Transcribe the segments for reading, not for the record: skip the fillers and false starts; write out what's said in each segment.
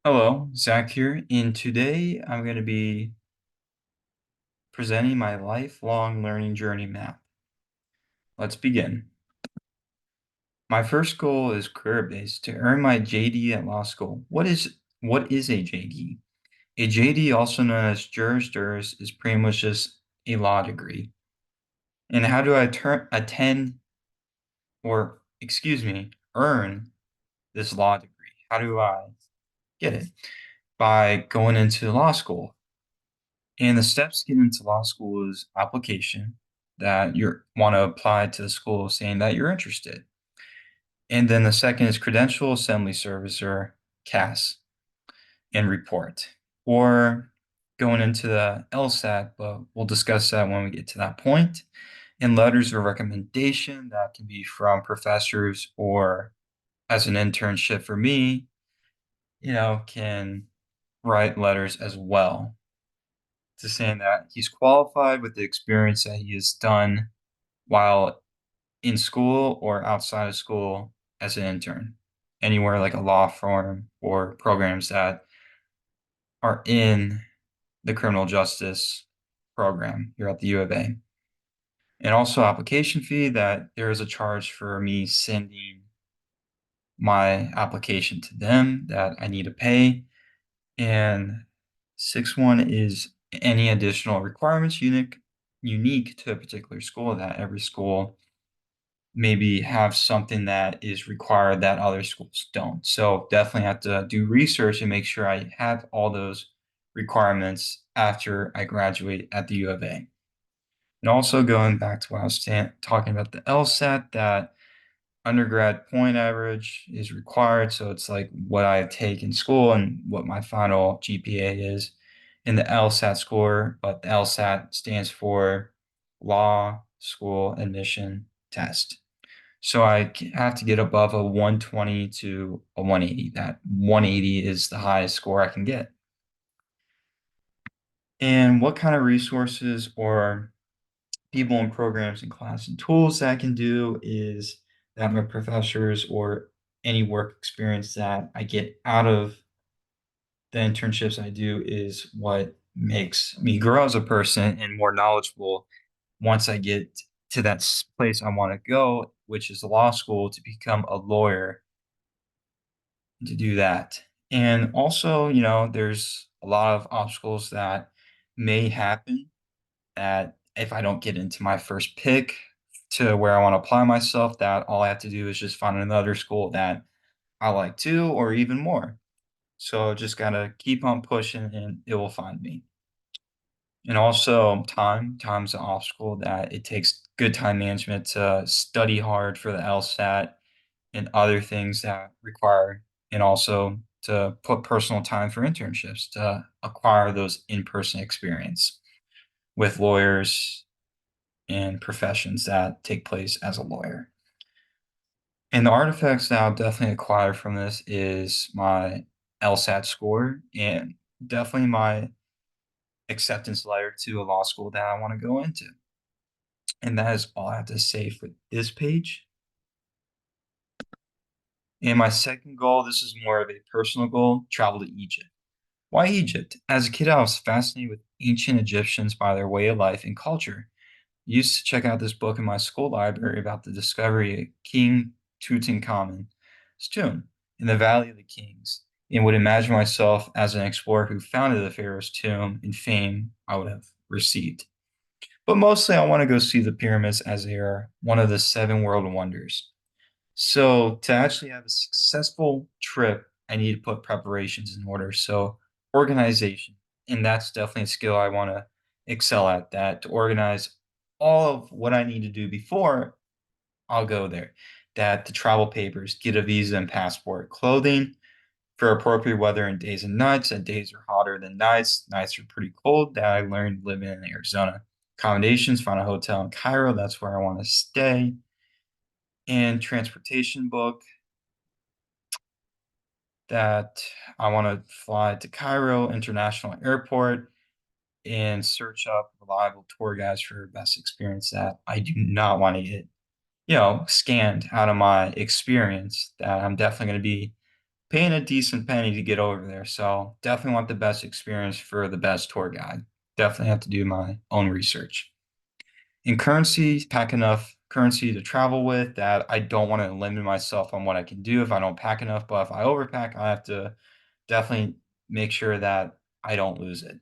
Hello, Zach here, and today I'm going to be presenting my lifelong learning journey map. Let's begin. My first goal is career-based to earn my JD at law school. What is a JD? A JD, also known as Juris Juris, is pretty much just a law degree. And how do I attend or excuse me, earn this law degree? How do I get it? By going into law school. And the steps to get into law school is application that you want to apply to the school saying that you're interested. And then the second is credential assembly service or CAS and report. Or going into the LSAT, but we'll discuss that when we get to that point. And letters of recommendation that can be from professors or as an internship for me, can write letters as well to saying that he's qualified with the experience that he has done while in school or outside of school as an intern, anywhere like a law firm or programs that are in the criminal justice program here at the U of A. And also application fee that there is a charge for me sending my application to them that I need to pay. And sixth one is any additional requirements unique to a particular school that every school maybe have something that is required that other schools don't. So definitely have to do research and make sure I have all those requirements after I graduate at the U of A. And also going back to what I was talking about the LSAT, that undergrad point average is required. So it's like what I take in school and what my final GPA is in the LSAT score. But the LSAT stands for Law School Admission Test. So I have to get above a 120 to a 180. That 180 is the highest score I can get. And what kind of resources or people and programs and class and tools that I can do is that my professors or any work experience that I get out of the internships I do is what makes me grow as a person and more knowledgeable once I get to that place I want to go, which is law school, to become a lawyer to do that. And also, there's a lot of obstacles that may happen that if I don't get into my first pick to where I want to apply myself, that all I have to do is just find another school that I like too, or even more. So just gotta keep on pushing and it will find me. And also time's an obstacle that it takes good time management to study hard for the LSAT and other things that require, and also to put personal time for internships to acquire those in-person experience with lawyers and professions that take place as a lawyer. And the artifacts that I'll definitely acquire from this is my LSAT score and definitely my acceptance letter to a law school that I want to go into. And that is all I have to say for this page. And my second goal, this is more of a personal goal, travel to Egypt. Why Egypt? As a kid, I was fascinated with ancient Egyptians by their way of life and culture. I used to check out this book in my school library about the discovery of King Tutankhamun's tomb in the Valley of the Kings, and would imagine myself as an explorer who founded the pharaoh's tomb and fame I would have received. But mostly, I want to go see the pyramids as they are one of the seven world wonders. So to actually have a successful trip, I need to put preparations in order. So organization, and that's definitely a skill I want to excel at, that to organize all of what I need to do before I'll go there. That the travel papers, get a visa and passport, clothing for appropriate weather and days and nights. That days are hotter than nights. Nights are pretty cold. That I learned living in Arizona. Accommodations, find a hotel in Cairo. That's where I want to stay. And transportation book that I want to fly to Cairo International Airport and search up reliable tour guides for best experience that I do not want to get, scanned out of my experience that I'm definitely going to be paying a decent penny to get over there. So definitely want the best experience for the best tour guide. Definitely have to do my own research. In currency, pack enough currency to travel with that I don't want to limit myself on what I can do if I don't pack enough. But if I overpack, I have to definitely make sure that I don't lose it.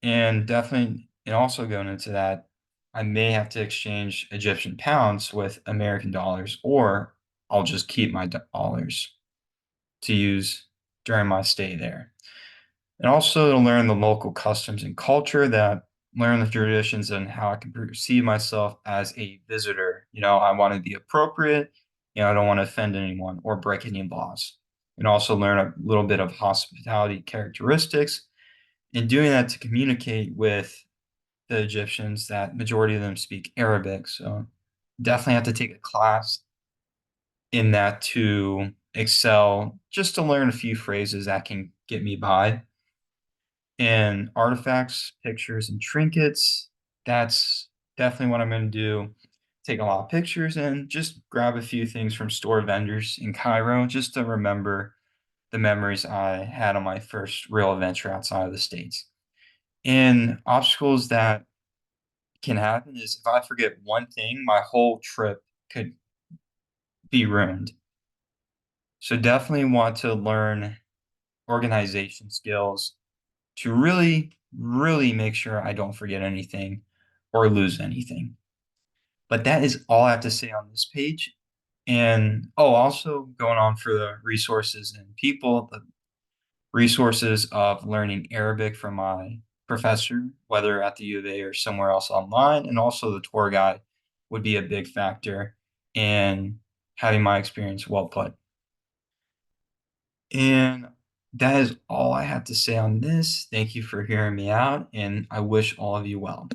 And definitely, and also going into that, I may have to exchange Egyptian pounds with American dollars, or I'll just keep my dollars to use during my stay there. And also to learn the local customs and culture that learn the traditions and how I can perceive myself as a visitor. I want to be appropriate, I don't want to offend anyone or break any laws. And also learn a little bit of hospitality characteristics and doing that to communicate with the Egyptians that majority of them speak Arabic. So definitely have to take a class in that to excel, just to learn a few phrases that can get me by. And artifacts, pictures, and trinkets, that's definitely what I'm going to do. Take a lot of pictures and just grab a few things from store vendors in Cairo just to remember the memories I had on my first real adventure outside of the States. And obstacles that can happen is if I forget one thing, my whole trip could be ruined. So definitely want to learn organization skills to really, really make sure I don't forget anything or lose anything. But that is all I have to say on this page. And also going on for the resources and people, the resources of learning Arabic from my professor, whether at the U of A or somewhere else online, and also the tour guide would be a big factor in having my experience well put. And that is all I have to say on this. Thank you for hearing me out, and I wish all of you well.